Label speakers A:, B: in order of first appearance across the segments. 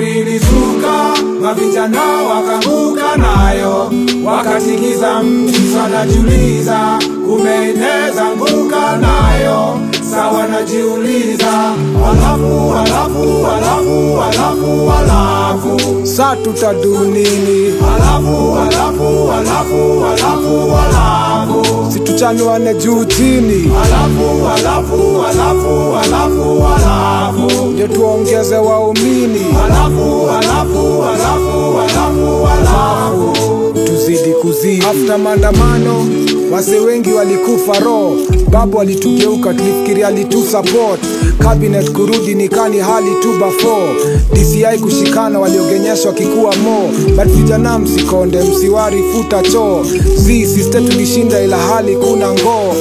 A: Stori ilizuka, mavijana wakanguka nayo, wakatikiza mti wanajiuliza, kumeeneza nguka nayo, sawa najiuliza, alafu sa tutadunini, alafu situchanuane juu chini, alafu ndio tuongeze waumini, alafu tuzidi kuzidi. After maandamano wase wengi walikufa roho, babu alitugeuka tulifikiria alitu support, cabinet kurudi nikani hali tu before, DCI kushikana waliogenyeshwa kikuwa mo, but vijana msikonde msiwari futa choo, siste tulishinda ila hali kuna ngoo,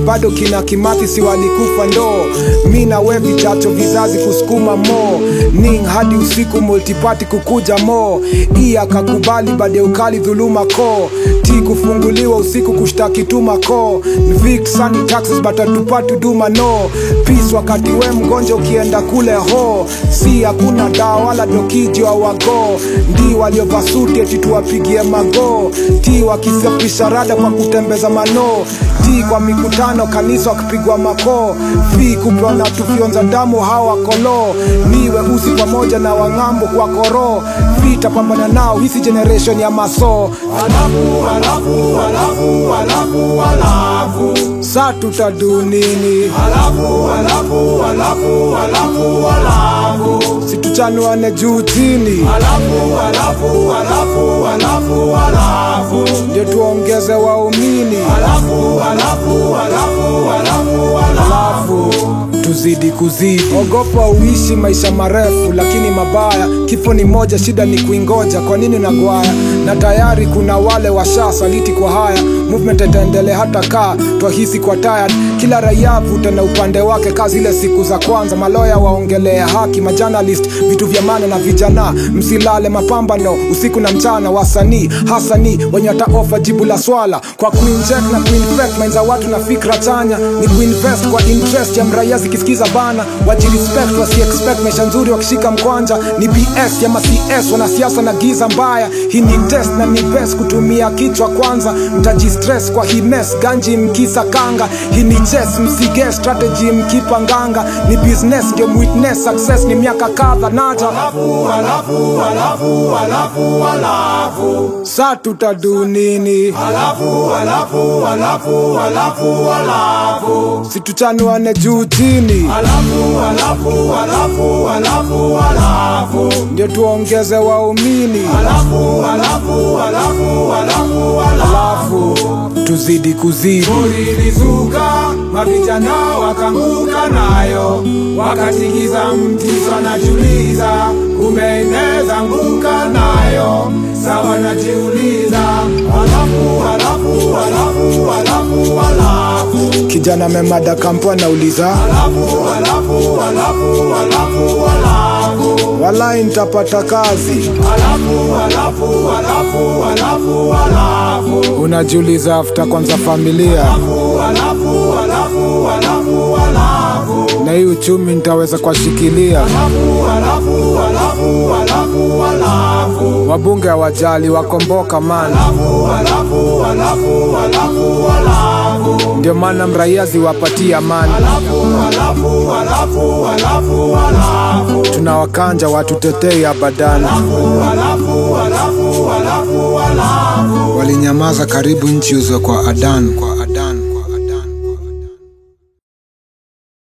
A: bado kina Kimathi si walikufa ndoo, mi na we vichacho vizazi kusukuma mo, ning hadi usiku multiparty kukuja mo, akakubali bade ukali dhuluma ko, kufunguliwa usiku kushtaki tuma ko, Vic sunny taxes but atupatu duma no, peace wakati we mgonjwa ukienda kule ho, si hakuna dawa wala dokiji wa wago, ndi waliovasuti eti tuwapigie mago, wakisapisha rada kwa kutembeza mano, kwa mikutano kanisa wakipigwa mako, kupewa na tufionza damu hawa kolo, niwe usi pamoja na wangambo kwa koro, vita pambana nao hisi generation ya maso, alafu sa tutadunini, alafu situchanuane juu chini, alafu ndio tuongeze waumini, alafu tuzidi kuzidi. Ogopa uishi maisha marefu lakini mabaya, kifo ni moja shida ni kuingoja, kwa nini nagwaya, na tayari kuna wale washa saliti kwa haya, movement itaendelea hata kaa twahisi kwa tired, kila raia vuta na upande wake, kazi ile siku za kwanza, maloya waongelea haki, majournalist vitu vya maana, na vijana msilale mapambano usiku na mchana, wasanii hasani wenye wataofa jibu la swala, kwa kuinject na kuinfect minds za watu na fikra chanya, ni kuinvest kwa interest ya mraia zikisikiza bana, wajirespect wasi-expect maisha nzuri wakishika mkwanja, ni BS ya ma-CS wanasiasa na giza mbaya, hii ni test na ni best kutumia kichwa kwanza, mtajistress kwa hii mess, ganji mkisa kanga, hii ni chess msige strategy mkipa nganga, ni business ndio witness success ni miaka kadha naja, alafu sa tutadunini, alafu situchanuane juu chini, alafu ndio tuongeze waumini, alafu tuzidi kuzidi. Stori ilizuka, mavijana wakanguka nayo, wakatikiza mti wanajiuliza, kumeeneza nguka nayo, sawa najiuliza, alafu kijana memada kampo anauliza, alafu walai nitapata kazi, alafu unajiuliza after kwanza familia, na hii uchumi nitaweza kwa shikilia, wabunge hawajali wakomboka mana, ndio maana mraia ziwapatia amani, tunawakanja watutetei abadani, walinyamaza karibu nchi uzwe kwa Adan.